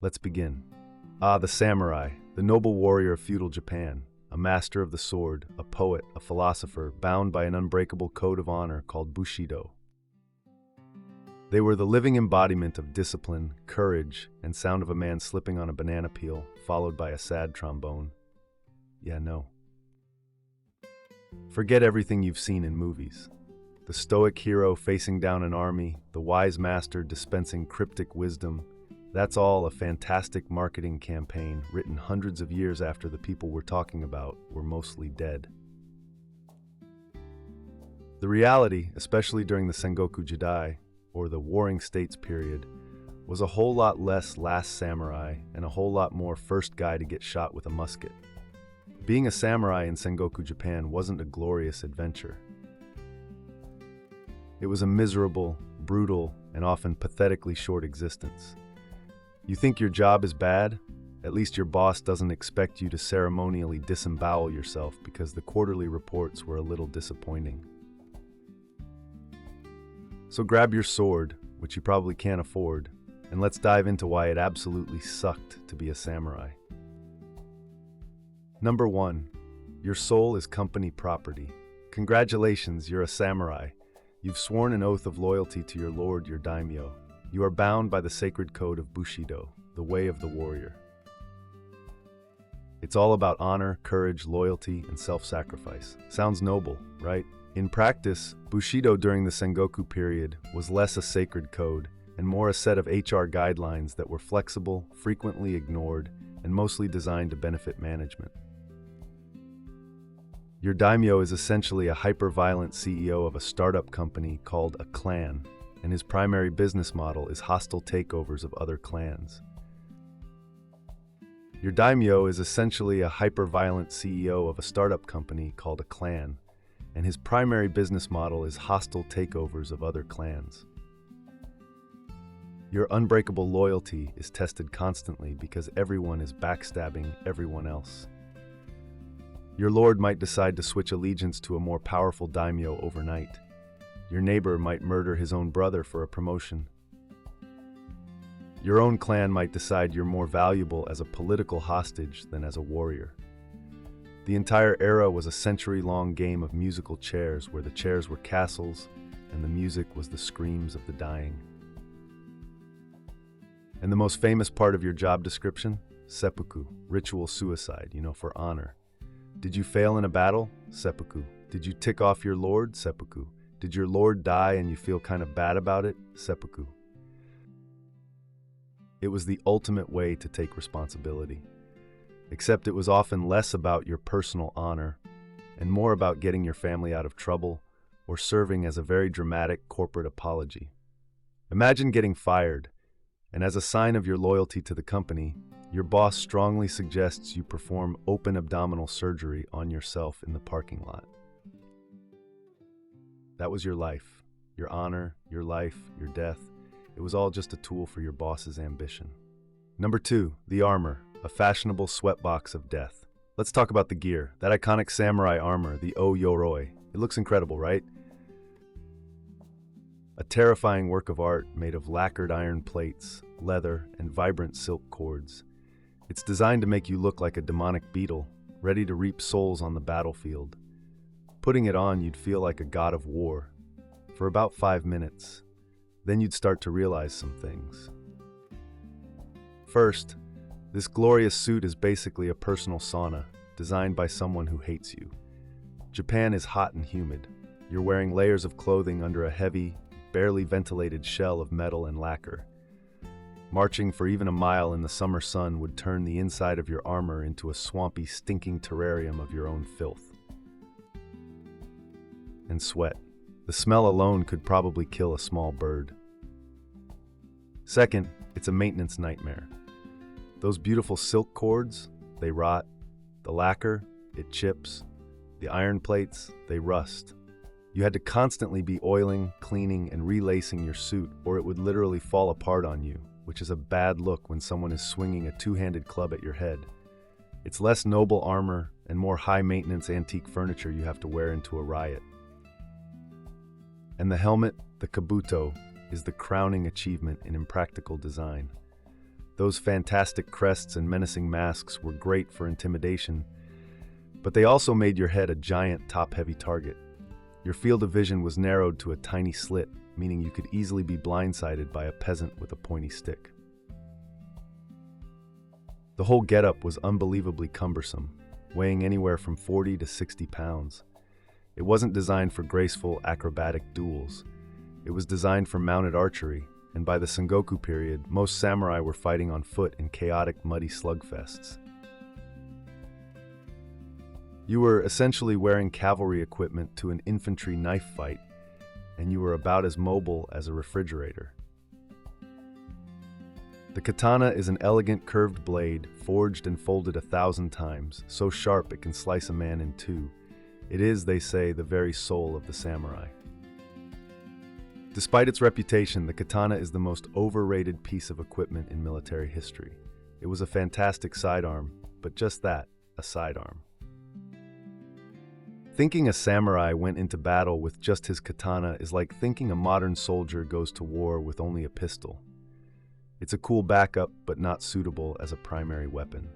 Let's begin. The samurai, the noble warrior of feudal Japan, a master of the sword, a poet, a philosopher, bound by an unbreakable code of honor called Bushido. They were the living embodiment of discipline, courage, and sound of a man slipping on a banana peel, followed by a sad trombone. No. Forget everything you've seen in movies. The stoic hero facing down an army, the wise master dispensing cryptic wisdom, that's all a fantastic marketing campaign written hundreds of years after the people we're talking about were mostly dead. The reality, especially during the Sengoku Japan, or the Warring States period, was a whole lot less Last Samurai and a whole lot more first guy to get shot with a musket. Being a samurai in Sengoku Japan wasn't a glorious adventure. It was a miserable, brutal, and often pathetically short existence. You think your job is bad? At least your boss doesn't expect you to ceremonially disembowel yourself because the quarterly reports were a little disappointing. So grab your sword, which you probably can't afford, and let's dive into why it absolutely sucked to be a samurai. Number 1. Your soul is company property. Congratulations, you're a samurai. You've sworn an oath of loyalty to your lord, your daimyo. You are bound by the sacred code of Bushido, the way of the warrior. It's all about honor, courage, loyalty, and self-sacrifice. Sounds noble, right? In practice, Bushido during the Sengoku period was less a sacred code and more a set of HR guidelines that were flexible, frequently ignored, and mostly designed to benefit management. Your daimyo is essentially a hyper-violent CEO of a startup company called a clan, and his primary business model is hostile takeovers of other clans. Your daimyo is essentially a hyper-violent CEO of a startup company called a clan, and his primary business model is hostile takeovers of other clans. Your unbreakable loyalty is tested constantly because everyone is backstabbing everyone else. Your lord might decide to switch allegiance to a more powerful daimyo overnight. Your neighbor might murder his own brother for a promotion. Your own clan might decide you're more valuable as a political hostage than as a warrior. The entire era was a century-long game of musical chairs where the chairs were castles and the music was the screams of the dying. And the most famous part of your job description? Seppuku, ritual suicide, for honor. Did you fail in a battle? Seppuku. Did you tick off your lord? Seppuku. Did your lord die and you feel kind of bad about it? Seppuku. It was the ultimate way to take responsibility. Except it was often less about your personal honor and more about getting your family out of trouble or serving as a very dramatic corporate apology. Imagine getting fired, and as a sign of your loyalty to the company, your boss strongly suggests you perform open abdominal surgery on yourself in the parking lot. That was your life, your honor, your life, your death. It was all just a tool for your boss's ambition. Number 2, the armor, a fashionable sweatbox of death. Let's talk about the gear, that iconic samurai armor, the O-Yoroi. It looks incredible, right? A terrifying work of art made of lacquered iron plates, leather, and vibrant silk cords. It's designed to make you look like a demonic beetle, ready to reap souls on the battlefield. Putting it on, you'd feel like a god of war. For about 5 minutes. Then you'd start to realize some things. First, this glorious suit is basically a personal sauna, designed by someone who hates you. Japan is hot and humid. You're wearing layers of clothing under a heavy, barely ventilated shell of metal and lacquer. Marching for even a mile in the summer sun would turn the inside of your armor into a swampy, stinking terrarium of your own filth. And sweat. The smell alone could probably kill a small bird. Second, it's a maintenance nightmare. Those beautiful silk cords, they rot. The lacquer, it chips. The iron plates, they rust. You had to constantly be oiling, cleaning, and relacing your suit, or it would literally fall apart on you, which is a bad look when someone is swinging a two-handed club at your head. It's less noble armor and more high-maintenance antique furniture you have to wear into a riot. And the helmet, the kabuto, is the crowning achievement in impractical design. Those fantastic crests and menacing masks were great for intimidation, but they also made your head a giant, top-heavy target. Your field of vision was narrowed to a tiny slit, meaning you could easily be blindsided by a peasant with a pointy stick. The whole getup was unbelievably cumbersome, weighing anywhere from 40 to 60 pounds. It wasn't designed for graceful, acrobatic duels. It was designed for mounted archery, and by the Sengoku period, most samurai were fighting on foot in chaotic, muddy slugfests. You were essentially wearing cavalry equipment to an infantry knife fight, and you were about as mobile as a refrigerator. The katana is an elegant curved blade, forged and folded 1,000 times, so sharp it can slice a man in two. It is, they say, the very soul of the samurai. Despite its reputation, the katana is the most overrated piece of equipment in military history. It was a fantastic sidearm, but just that, a sidearm. Thinking a samurai went into battle with just his katana is like thinking a modern soldier goes to war with only a pistol. It's a cool backup, but not suitable as a primary weapon.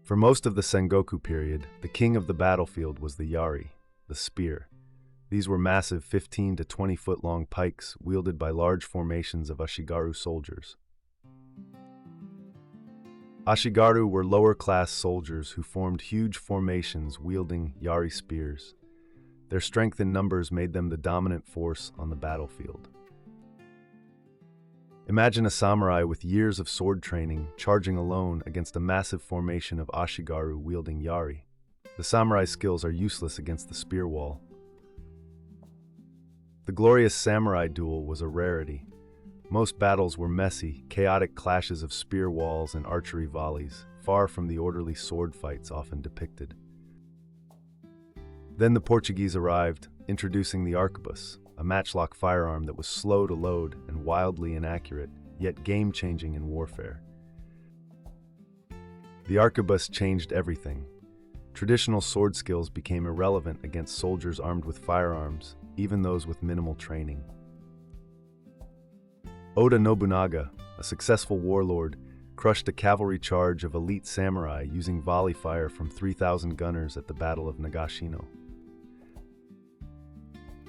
For most of the Sengoku period, the king of the battlefield was the yari, the spear. These were massive 15 to 20 foot long pikes wielded by large formations of ashigaru soldiers. Ashigaru were lower-class soldiers who formed huge formations wielding yari spears. Their strength in numbers made them the dominant force on the battlefield. Imagine a samurai with years of sword training charging alone against a massive formation of ashigaru wielding yari. The samurai's skills are useless against the spear wall. The glorious samurai duel was a rarity. Most battles were messy, chaotic clashes of spear walls and archery volleys, far from the orderly sword fights often depicted. Then the Portuguese arrived, introducing the arquebus, a matchlock firearm that was slow to load and wildly inaccurate, yet game-changing in warfare. The arquebus changed everything. Traditional sword skills became irrelevant against soldiers armed with firearms, even those with minimal training. Oda Nobunaga, a successful warlord, crushed a cavalry charge of elite samurai using volley fire from 3,000 gunners at the Battle of Nagashino.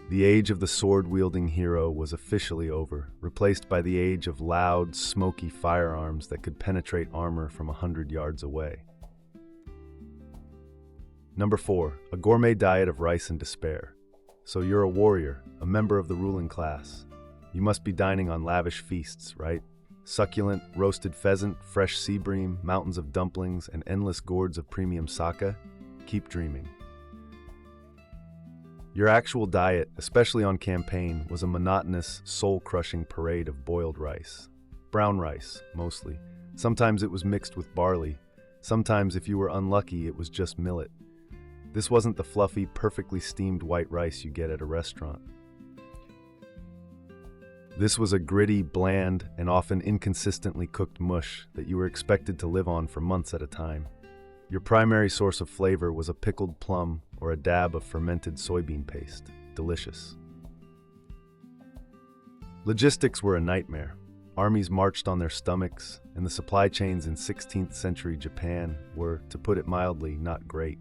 The age of the sword-wielding hero was officially over, replaced by the age of loud, smoky firearms that could penetrate armor from 100 yards away. Number 4, a gourmet diet of rice and despair. So you're a warrior, a member of the ruling class. You must be dining on lavish feasts, right? Succulent, roasted pheasant, fresh sea bream, mountains of dumplings, and endless gourds of premium sake? Keep dreaming. Your actual diet, especially on campaign, was a monotonous, soul-crushing parade of boiled rice. Brown rice, mostly. Sometimes it was mixed with barley. Sometimes, if you were unlucky, it was just millet. This wasn't the fluffy, perfectly steamed white rice you get at a restaurant. This was a gritty, bland, and often inconsistently cooked mush that you were expected to live on for months at a time. Your primary source of flavor was a pickled plum or a dab of fermented soybean paste. Delicious. Logistics were a nightmare. Armies marched on their stomachs, and the supply chains in 16th century Japan were, to put it mildly, not great.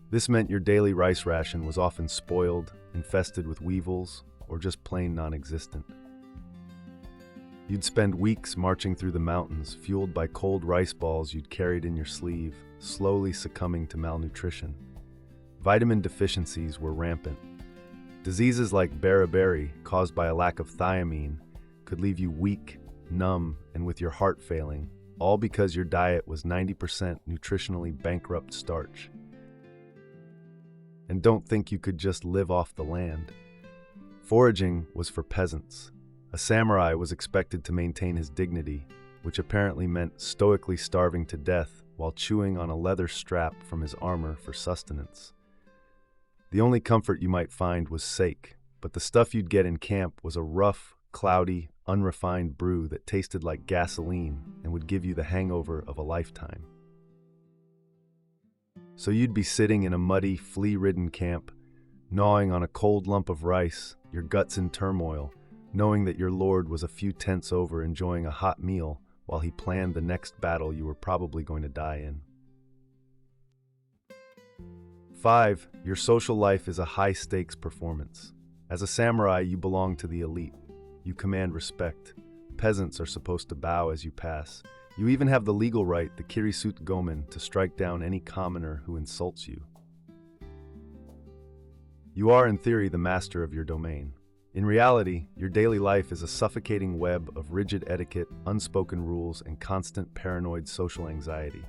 This meant your daily rice ration was often spoiled, infested with weevils, or just plain non-existent. You'd spend weeks marching through the mountains, fueled by cold rice balls you'd carried in your sleeve, slowly succumbing to malnutrition. Vitamin deficiencies were rampant. Diseases like beriberi, caused by a lack of thiamine, could leave you weak, numb, and with your heart failing, all because your diet was 90% nutritionally bankrupt starch. And don't think you could just live off the land. Foraging was for peasants. A samurai was expected to maintain his dignity, which apparently meant stoically starving to death while chewing on a leather strap from his armor for sustenance. The only comfort you might find was sake, but the stuff you'd get in camp was a rough, cloudy, unrefined brew that tasted like gasoline and would give you the hangover of a lifetime. So you'd be sitting in a muddy, flea-ridden camp, gnawing on a cold lump of rice, your guts in turmoil, knowing that your lord was a few tents over enjoying a hot meal while he planned the next battle you were probably going to die in. 5. Your social life is a high-stakes performance. As a samurai, you belong to the elite. You command respect. Peasants are supposed to bow as you pass. You even have the legal right, the kirisut gomen, to strike down any commoner who insults you. You are, in theory, the master of your domain. In reality, your daily life is a suffocating web of rigid etiquette, unspoken rules, and constant paranoid social anxiety.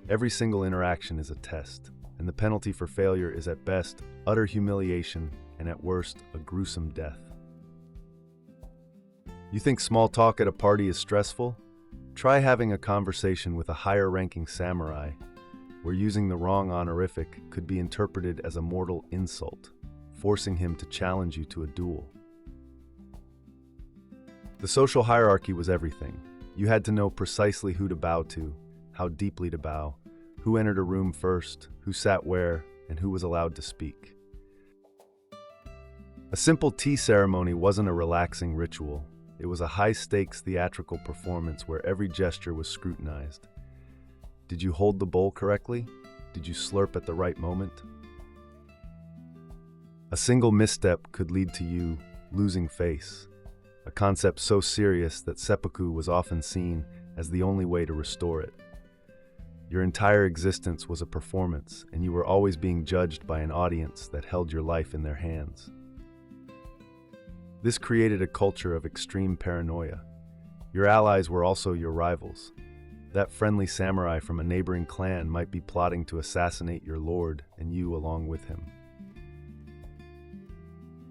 Every single interaction is a test, and the penalty for failure is at best utter humiliation and at worst a gruesome death. You think small talk at a party is stressful? Try having a conversation with a higher-ranking samurai, where using the wrong honorific could be interpreted as a mortal insult, forcing him to challenge you to a duel. The social hierarchy was everything. You had to know precisely who to bow to, how deeply to bow, who entered a room first, who sat where, and who was allowed to speak. A simple tea ceremony wasn't a relaxing ritual. It was a high-stakes theatrical performance where every gesture was scrutinized. Did you hold the bowl correctly? Did you slurp at the right moment? A single misstep could lead to you losing face, a concept so serious that seppuku was often seen as the only way to restore it. Your entire existence was a performance, and you were always being judged by an audience that held your life in their hands. This created a culture of extreme paranoia. Your allies were also your rivals. That friendly samurai from a neighboring clan might be plotting to assassinate your lord, and you along with him.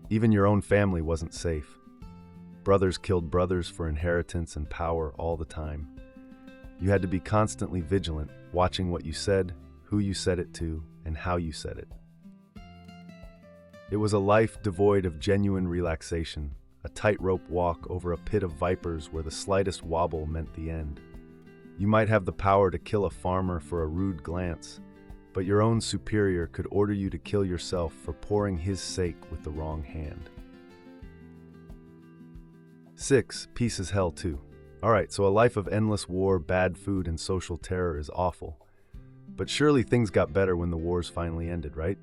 Even your own family wasn't safe. Brothers killed brothers for inheritance and power all the time. You had to be constantly vigilant, watching what you said, who you said it to, and how you said it. It was a life devoid of genuine relaxation, a tightrope walk over a pit of vipers where the slightest wobble meant the end. You might have the power to kill a farmer for a rude glance, but your own superior could order you to kill yourself for pouring his sake with the wrong hand. 6. Peace is hell too. Alright, so a life of endless war, bad food, and social terror is awful. But surely things got better when the wars finally ended, right?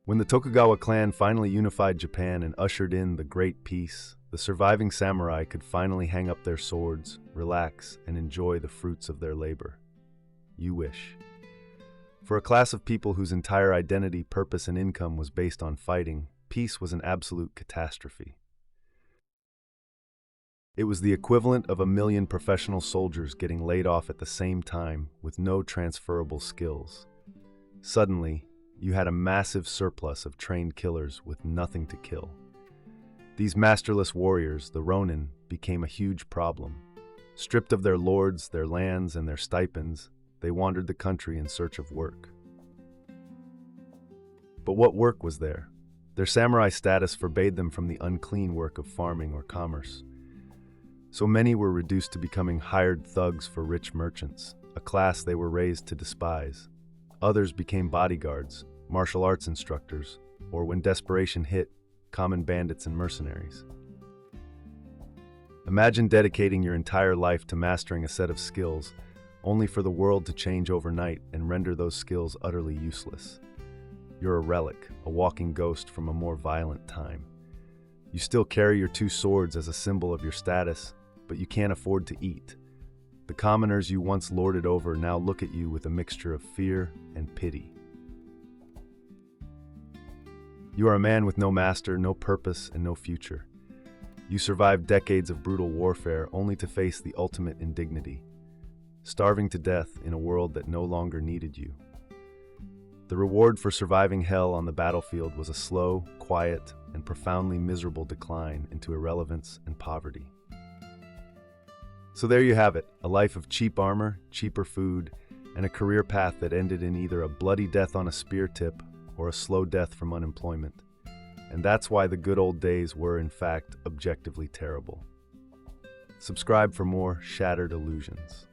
When the Tokugawa clan finally unified Japan and ushered in the Great Peace, the surviving samurai could finally hang up their swords, relax, and enjoy the fruits of their labor. You wish. For a class of people whose entire identity, purpose, and income was based on fighting, peace was an absolute catastrophe. It was the equivalent of 1 million professional soldiers getting laid off at the same time with no transferable skills. Suddenly, you had a massive surplus of trained killers with nothing to kill. These masterless warriors, the Ronin, became a huge problem. Stripped of their lords, their lands, and their stipends, they wandered the country in search of work. But what work was there? Their samurai status forbade them from the unclean work of farming or commerce. So many were reduced to becoming hired thugs for rich merchants, a class they were raised to despise. Others became bodyguards, martial arts instructors, or when desperation hit, common bandits and mercenaries. Imagine dedicating your entire life to mastering a set of skills, only for the world to change overnight and render those skills utterly useless. You're a relic, a walking ghost from a more violent time. You still carry your 2 swords as a symbol of your status, but you can't afford to eat. The commoners you once lorded over now look at you with a mixture of fear and pity. You are a man with no master, no purpose, and no future. You survived decades of brutal warfare only to face the ultimate indignity, starving to death in a world that no longer needed you. The reward for surviving hell on the battlefield was a slow, quiet, and profoundly miserable decline into irrelevance and poverty. So there you have it, a life of cheap armor, cheaper food, and a career path that ended in either a bloody death on a spear tip or a slow death from unemployment. And that's why the good old days were, in fact, objectively terrible. Subscribe for more shattered illusions.